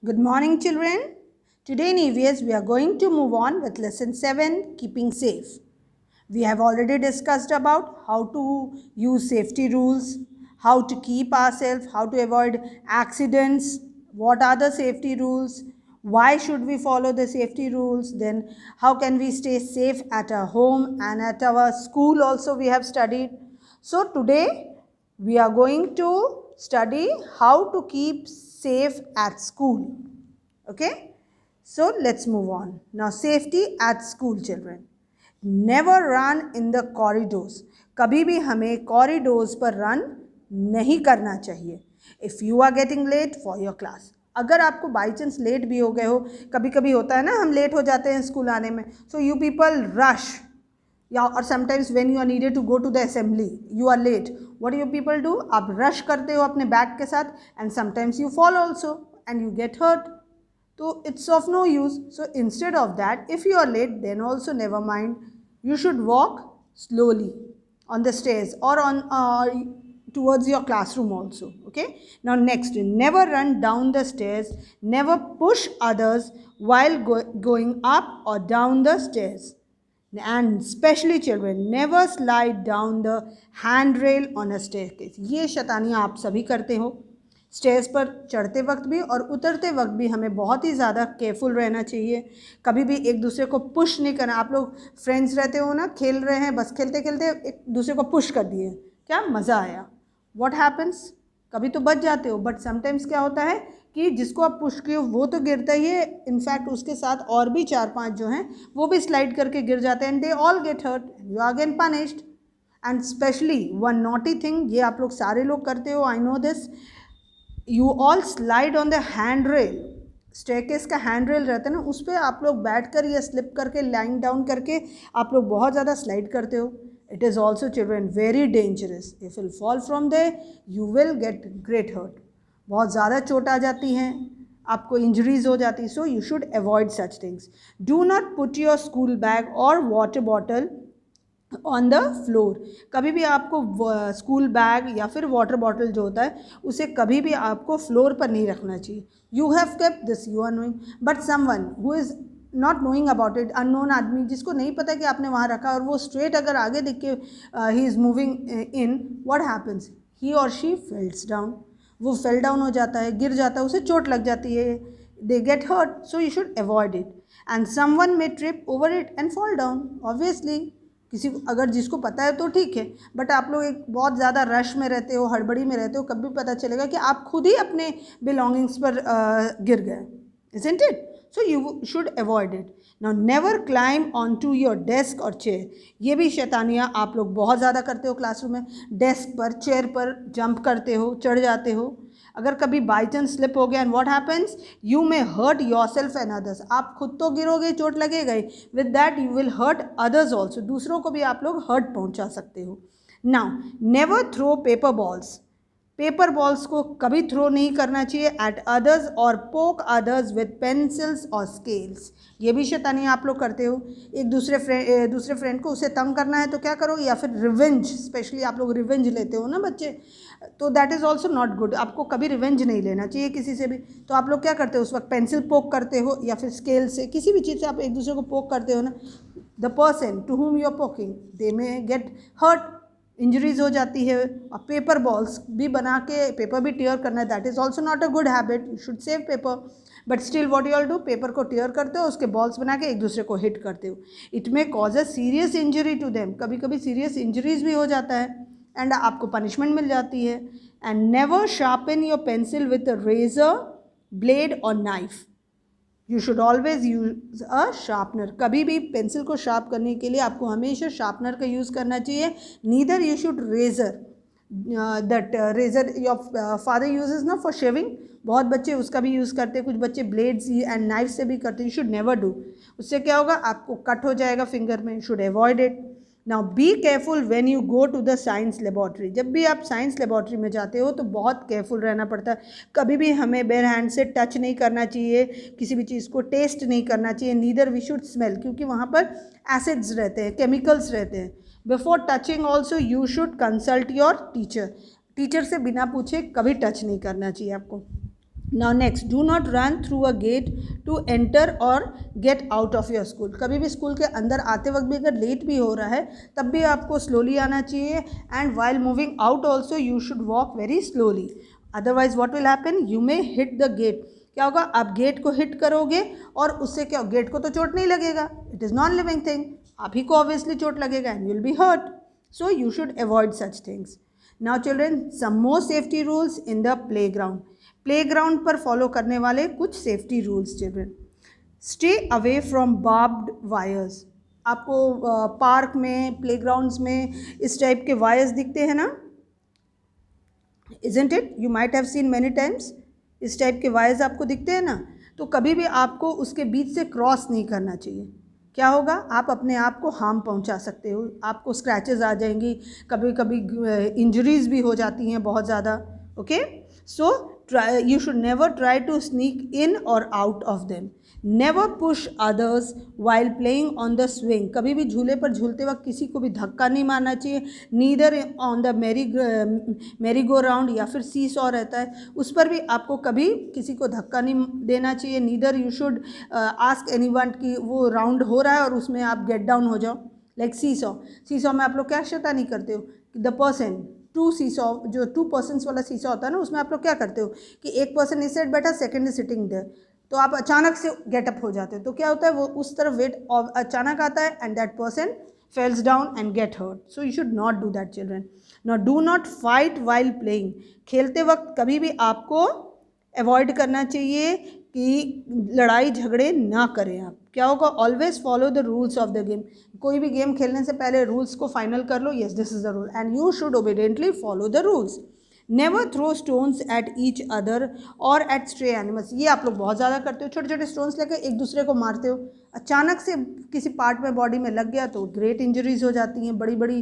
Good morning, children. Today in EVS, we are going to move on with lesson 7, keeping safe. We have already discussed about how to use safety rules, how to keep ourselves, how to avoid accidents, what are the safety rules, why should we follow the safety rules, then how can we stay safe at our home and at our school also we have studied. So today we are going to study how to keep safe at school. Okay, so let's move on. Now, safety at school, children. Never run in the corridors. कभी भी हमें corridors पर run नहीं करना चाहिए. If you are getting late for your class, अगर आपको by chance late भी हो गए हो, कभी कभी होता है ना हम लेट हो जाते हैं स्कूल आने में, सो यू पीपल रश, या और sometimes when you are needed to go to the assembly you are late, what you people do, आप रश करते हो अपने बैग के साथ and sometimes you fall also and you get hurt. So it's of no use. So instead of that, if you are late, then also never mind. You should walk slowly on the stairs or on towards your classroom also. Okay. Now next, never run down the stairs. Never push others while going up or down the stairs. And especially children, never slide down the handrail on a staircase. ये शैतानियाँ आप सभी करते हो. Stage पर चढ़ते वक्त भी और उतरते वक्त भी हमें बहुत ही ज़्यादा केयरफुल रहना चाहिए. कभी भी एक दूसरे को पुश नहीं करना. आप लोग फ्रेंड्स रहते हो ना, खेल रहे हैं, बस खेलते खेलते एक दूसरे को पुश कर दिए, क्या मज़ा आया. व्हाट हैपन्स, कभी तो बच जाते हो, बट समटाइम्स क्या होता है कि जिसको आप पुश किए वो तो गिरता ही है, इनफैक्ट उसके साथ और भी 4-5 जो हैं वो भी स्लाइड करके गिर जाते हैं and they all get hurt and you are again punished. And specially one naughty thing, ये आप लोग सारे लोग करते हो, I know this, you all slide on the hand rail. Staircase का हैंड रेल रहता है ना, उस पर आप लोग बैठ कर या स्लिप करके लाइंग डाउन करके आप लोग बहुत ज़्यादा स्लाइड करते हो. It is also children very dangerous. If will fall from there you will get great hurt. बहुत ज़्यादा चोट आ जाती हैं, आपको इंजरीज हो जाती. So you should avoid such things. Do not put your school bag और water bottle on the floor. कभी भी आपको स्कूल बैग या फिर वाटर बॉटल जो होता है उसे कभी भी आपको फ्लोर पर नहीं रखना चाहिए. You have kept this, you are knowing, but someone who is not knowing about it, unknown आदमी जिसको नहीं पता कि आपने वहाँ रखा और वो स्ट्रेट अगर आगे दिख के he is moving in, what happens, he और शी फेल्स डाउन. वो फेल डाउन हो जाता है, गिर जाता है, उसे चोट लग जाती है, they get hurt. So you should avoid it. And someone may trip over it and fall down. Obviously किसी को अगर जिसको पता है तो ठीक है, बट आप लोग एक बहुत ज़्यादा रश में रहते हो, हड़बड़ी में रहते हो, कभी पता चलेगा कि आप खुद ही अपने बिलोंगिंग्स पर गिर गए. Isn't it? So you should avoid it. Now never climb on to your desk और चेयर. ये भी शैतानियाँ आप लोग बहुत ज़्यादा करते हो क्लासरूम में. डेस्क पर, चेयर पर जंप करते हो, चढ़ जाते हो. अगर कभी बाई चांस स्लिप हो गया and what happens, you may hurt yourself and others. आप खुद तो गिरोगे, चोट लगेगा ही, with that you will hurt others also. दूसरों को भी आप लोग हर्ट पहुंचा सकते हो. Now never throw paper balls. Paper balls को कभी थ्रो नहीं करना चाहिए एट अदर्स और पोक अदर्स विद पेंसिल्स और स्केल्स. ये भी शैतानी आप लोग करते हो. एक दूसरे फ्रेंड को उसे तंग करना है तो क्या करो, या फिर रिवेंज, स्पेशली आप लोग रिवेंज लेते हो ना बच्चे, तो that is also not good. आपको कभी रिवेंज नहीं लेना चाहिए किसी से भी. तो आप लोग क्या करते हो उस वक्त, पेंसिल पोक करते हो या फिर स्केल से, किसी भी चीज़ से आप एक दूसरे को पोक करते हो ना, the person to whom you are poking they may get hurt, injuries हो जाती है. और पेपर बॉल्स भी बना के पेपर भी टीयर करना है, that is also not a good habit. You should save paper, but still what you all do, paper को टीयर करते हो, उसके बॉल्स बना के एक दूसरे को हिट करते हो. It may cause a serious injury to them. कभी कभी सीरियस इंजरीज भी हो जाता है एंड आपको पनिशमेंट मिल जाती है. And never sharpen your pencil with a razor, blade और knife. You should always use a sharpener. कभी भी पेंसिल को शार्प करने के लिए आपको हमेशा शार्पनर का यूज़ करना चाहिए. Neither you should razor, that razor your father uses ना फॉर शेविंग. बहुत बच्चे उसका भी यूज़ करते हैं, कुछ बच्चे ब्लेड्स एंड नाइफ से भी करते हैं. You should never do. उससे क्या होगा, आपको कट हो जाएगा फिंगर में. You should avoid it. Now be careful when you go to the science laboratory. जब भी आप साइंस लेबॉर्ट्री में जाते हो तो बहुत केयरफुल रहना पड़ता है. कभी भी हमें बेयर हैंड से टच नहीं करना चाहिए, किसी भी चीज़ को टेस्ट नहीं करना चाहिए. नीदर वी शुड स्मेल, क्योंकि वहाँ पर एसिड्स रहते हैं, केमिकल्स रहते हैं. Before touching also you should consult your teacher. Teacher से बिना पूछे कभी टच नहीं करना चाहिए आपको. Now next, do not run through a gate to enter और gate out of your school. कभी भी स्कूल के अंदर आते वक्त भी अगर लेट भी हो रहा है तब भी आपको स्लोली आना चाहिए, and while moving out also you should walk very slowly, otherwise what will happen, you may hit the gate. क्या होगा, आप गेट को हिट करोगे और उससे क्या, गेट को तो चोट नहीं लगेगा, it is non living thing, आप ही को ऑब्वियसली चोट लगेगा and you will be hurt, so you should avoid such things. Now children, some more safety rules in the playground. Playground पर फॉलो करने वाले कुछ safety rules children, stay away from barbed wires. आपको park में, playgrounds में इस type के wires दिखते हैं ना, isn't it, you might have seen many times, इस टाइप के वायर्स आपको दिखते हैं ना, तो कभी भी आपको उसके बीच से क्रॉस नहीं करना चाहिए। क्या होगा, आप अपने आप को हार्म पहुंचा सकते हो, आपको स्क्रैचेस आ जाएंगी, कभी कभी इंजरीज भी हो जाती हैं बहुत ज़्यादा। Okay, so you should never try to sneak in or out of them. Never push others while playing on the swing. कभी भी झूले पर झूलते वक्त किसी को भी धक्का नहीं मारना चाहिए। Neither on the merry go round, या फिर सी सॉ रहता है उस पर भी आपको कभी किसी को धक्का नहीं देना चाहिए। Neither you should ask anyone कि वो राउंड हो रहा है और उसमें आप गेट डाउन हो जाओ, लाइक सी सॉ में आप लोग क्या शैतानी करते हो, द पर्सन टू सीसॉ, जो 2 पर्सन्स वाला सीसॉ होता है ना, उसमें आप लोग क्या करते हो कि एक पर्सन इस साइड बैठा, सेकंड इज सिटिंग देयर, तो आप अचानक से गेटअप हो जाते हो, तो क्या होता है, वो उस तरफ वेट अचानक आता है and that person falls down and get hurt, so you should not do that children. Not, do not fight while playing. खेलते वक्त कभी भी आपको अवॉइड करना चाहिए कि लड़ाई झगड़े ना करें आप। क्या होगा, always follow the rules of the game. कोई भी गेम खेलने से पहले रूल्स को फाइनल कर लो, yes this is the rule and you should obediently follow the rules. Never throw stones at each other और एट स्ट्रे एनिमल्स। ये आप लोग बहुत ज़्यादा करते हो, छोटे छोटे स्टोन्स लेकर एक दूसरे को मारते हो, अचानक से किसी पार्ट में बॉडी में लग गया तो ग्रेट इंजरीज हो जाती हैं, बड़ी बड़ी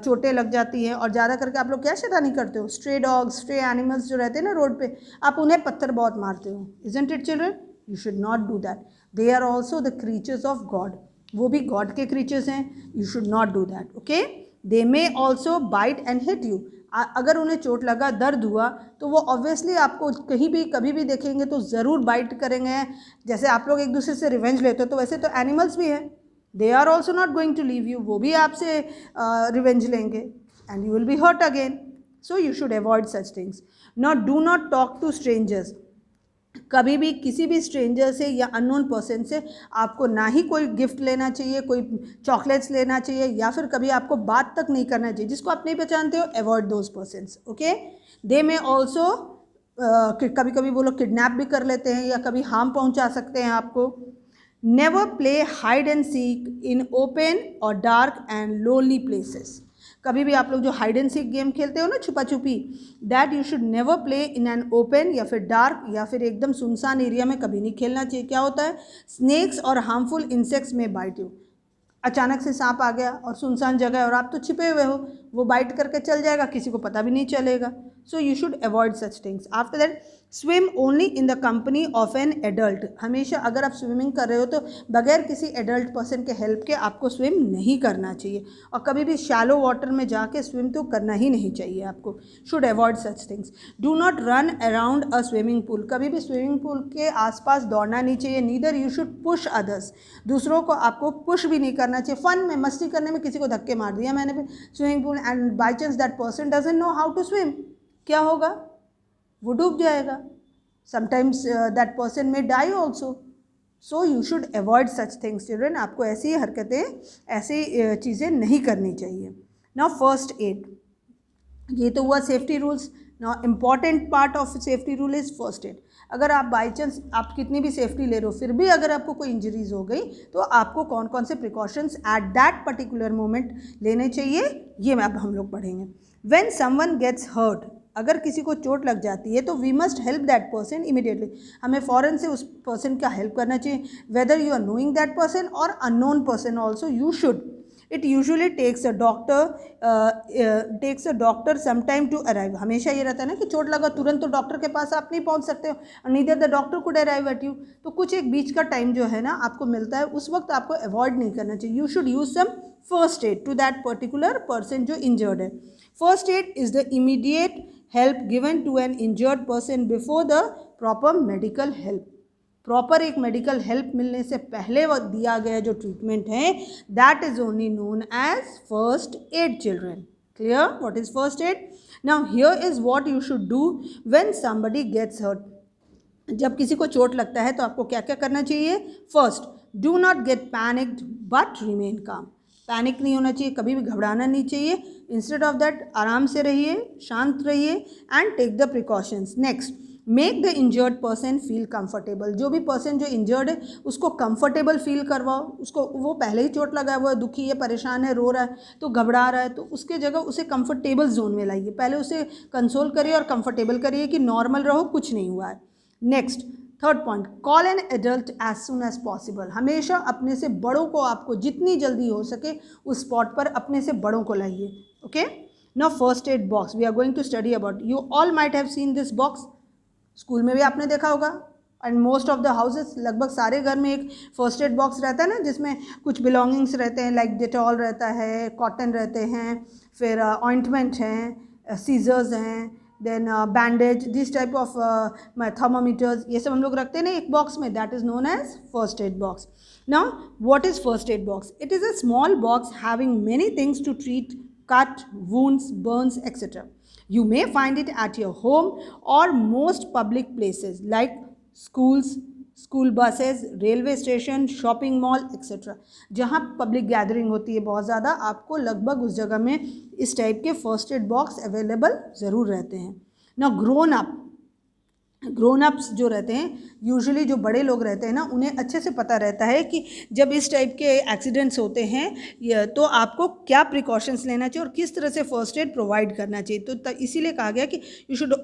चोटें लग जाती हैं। और ज़्यादा करके आप लोग क्या शैतानी करते हो, स्ट्रे डॉग्स, स्ट्रे एनिमल्स जो रहते हैं ना रोड पे, आप उन्हें पत्थर बहुत मारते हो, isn't it children, you should not do that. They are also the creatures of God, वो भी गॉड के क्रीचर्स हैं, you should not do that. Okay, they may also bite and hit you. अगर उन्हें चोट लगा, दर्द हुआ, तो वो ऑब्वियसली आपको कहीं भी कभी भी देखेंगे तो ज़रूर बाइट करेंगे। जैसे आप लोग एक दूसरे से रिवेंज लेते हो, तो वैसे तो एनिमल्स भी हैं, they are also not going to leave you, वो भी आपसे रिवेंज लेंगे and you will be hurt again, so you should avoid such things. Not, do not talk to strangers. कभी भी किसी भी स्ट्रेंजर से या अननोन पर्सन से आपको ना ही कोई गिफ्ट लेना चाहिए, कोई चॉकलेट्स लेना चाहिए, या फिर कभी आपको बात तक नहीं करना चाहिए। जिसको आप नहीं पहचानते हो, अवॉइड दोज पर्सन्स। ओके, दे में ऑल्सो, कभी कभी वो लोग किडनैप भी कर लेते हैं या कभी हार्म पहुंचा सकते हैं आपको। Never play hide and seek in open और डार्क एंड लोनली प्लेसेस। कभी भी आप लोग जो हाइड एंड सीक गेम खेलते हो ना, छुपा छुपी, that you should never play in an open या फिर डार्क या फिर एकदम सुनसान एरिया में कभी नहीं खेलना चाहिए। क्या होता है, स्नेक्स और हार्मफुल इंसेक्ट्स में बाइट यू। अचानक से सांप आ गया और सुनसान जगह है और आप तो छिपे हुए हो, वो बाइट करके चल जाएगा, किसी को पता भी नहीं चलेगा, सो you should avoid such things. After that, swim only in the company of an adult. हमेशा अगर आप स्विमिंग कर रहे हो तो बगैर किसी एडल्ट पर्सन के हेल्प के आपको स्विम नहीं करना चाहिए, और कभी भी शैलो वाटर में जाके स्विम तो करना ही नहीं चाहिए आपको, should avoid such things. Do not run around a swimming pool. कभी भी स्विमिंग पूल के आसपास दौड़ना नहीं चाहिए। Neither you should push others. दूसरों को आपको पुश भी नहीं करना चाहिए। फन में, मस्ती करने में किसी को धक्के मार दिया मैंने भी swimming pool and by chance that person doesn't know how to swim, क्या होगा, वो डूब जाएगा। Sometimes that person may die also, so you should avoid such things children. आपको ऐसी हरकतें, ऐसी चीज़ें नहीं करनी चाहिए। नाउ फर्स्ट एड, ये तो हुआ safety rules. Now important part of safety rule is first add. अगर आप बाई चांस, आप कितनी भी सेफ्टी ले रहे हो, फिर भी अगर आपको कोई इंजरीज हो गई तो आपको कौन कौन से precautions at that particular moment लेने चाहिए, ये अब हम लोग पढ़ेंगे। व्हेन समवन गेट्स हर्ट, अगर किसी को चोट लग जाती है तो we must help that person immediately. हमें फ़ौरन से उस पर्सन का हेल्प करना चाहिए, whether you are knowing that person और unknown person also, you should. It usually takes a doctor some time to arrive. हमेशा ये रहता है ना कि चोट लगा तुरंत तो डॉक्टर के पास आप नहीं पहुंच सकते हो, और neither the doctor could arrive at you. तो कुछ एक बीच का टाइम जो है ना आपको मिलता है, उस वक्त आपको अवॉइड नहीं करना चाहिए। You should use some first aid to that particular person जो इंजर्ड है। First aid is the immediate help given to an injured person before the proper medical help. Proper एक मेडिकल हेल्प मिलने से पहले वो दिया गया जो ट्रीटमेंट है that is only known as first aid children. Clear what is first aid? Now here is what you should do when somebody gets hurt. जब किसी को चोट लगता है तो आपको क्या क्या करना चाहिए? First, do not gate panicked but remain काम. पैनिक नहीं होना चाहिए, कभी भी घबराना नहीं चाहिए. इंस्टेड ऑफ दैट आराम से रहिए, शांत रहिए and take the precautions. Next, make the injured person feel comfortable. जो भी पर्सन जो इंजर्ड है उसको कंफर्टेबल फील करवाओ. उसको, वो पहले ही चोट लगा हुआ है, दुखी है, परेशान है, रो रहा है, तो घबरा रहा है, तो उसके जगह उसे कंफर्टेबल जोन में लाइए. पहले उसे कंसोल करिए और कंफर्टेबल करिए कि नॉर्मल रहो, कुछ नहीं हुआ है. Next, third point, call an adult as soon as possible. हमेशा अपने से बड़ों को, आपको जितनी जल्दी हो सके उस स्पॉट पर अपने से बड़ों को लाइए. Okay, now first aid box we are going to study about. You all might have seen this box. School में भी आपने देखा होगा and most of the houses, लगभग सारे घर में एक फर्स्ट एड बॉक्स रहता है ना, जिसमें कुछ बिलोंगिंग्स रहते हैं, लाइक डेटॉल रहता है, कॉटन रहते हैं, फिर ऑइंटमेंट हैं, सीजर्स हैं, then bandage, this type of thermometers, ये सब हम लोग रखते हैं ना एक बॉक्स में. That is known as first aid box. Now what is first aid box? It is a small box having many things to treat cut, wounds, burns, etc. You may find it at your home or most public places like schools, school buses, railway station, shopping mall, etc. जहाँ public gathering होती है बहुत ज़्यादा, आपको लगभग उस जगह में इस टाइप के फर्स्ट एड बॉक्स अवेलेबल ज़रूर रहते हैं. Now ग्रोन अप्स जो रहते हैं, यूजुअली जो बड़े लोग रहते हैं ना, उन्हें अच्छे से पता रहता है कि जब इस टाइप के एक्सीडेंट्स होते हैं तो आपको क्या प्रिकॉशंस लेना चाहिए और किस तरह से फर्स्ट एड प्रोवाइड करना चाहिए. तो इसीलिए कहा गया कि you should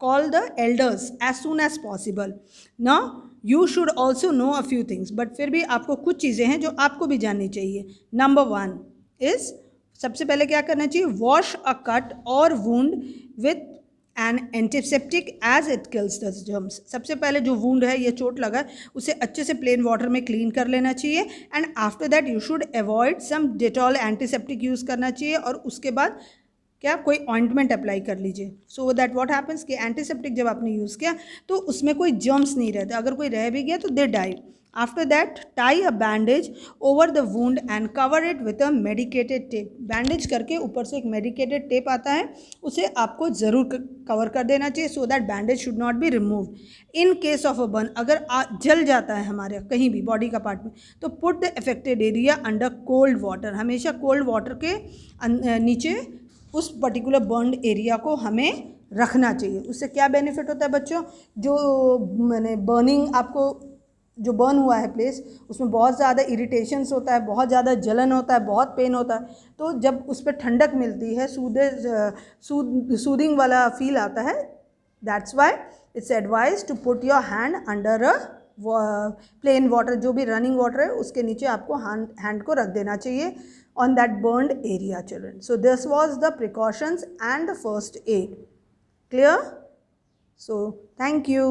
call the elders as soon as possible. Now you should also know a few things, but फिर भी आपको कुछ चीज़ें हैं जो आपको भी जाननी चाहिए. नंबर 1 इज़, सबसे पहले क्या करना चाहिए? वॉश अ कट और wound with and antiseptic as it kills the germs. सबसे पहले जो वुंड है, ये चोट लगा है, उसे अच्छे से प्लेन वाटर में क्लीन कर लेना चाहिए. And after that you should avoid some Dettol antiseptic use करना चाहिए. और उसके बाद क्या, कोई ऑइंटमेंट अप्लाई कर लीजिए. सो दैट व्हाट हैपन्स कि एंटीसेप्टिक जब आपने यूज़ किया तो उसमें कोई जर्म्स नहीं रहते. अगर कोई रह भी गया तो they die. After that tie a bandage over the wound and cover it with a medicated tape. Bandage करके ऊपर से एक मेडिकेटेड टेप आता है, उसे आपको ज़रूर कवर कर देना चाहिए so that bandage should not be removed. In case of a burn, अगर जल जाता है हमारे कहीं भी बॉडी का पार्ट में, तो put the affected area under cold water. हमेशा कोल्ड वाटर के नीचे उस पर्टिकुलर बर्न एरिया को हमें रखना चाहिए. उससे क्या बेनिफिट होता है बच्चों? जो मैंने बर्निंग, आपको जो बर्न हुआ है प्लेस, उसमें बहुत ज़्यादा इरिटेशंस होता है, बहुत ज़्यादा जलन होता है, बहुत पेन होता है. तो जब उस पर ठंडक मिलती है, सूदिंग वाला फील आता है. That's why it's advise to put your hand under a plain water. जो भी रनिंग वाटर है उसके नीचे आपको हैंड को रख देना चाहिए on that burned area, children. So this was the precautions and the first aid. Clear? So thank you.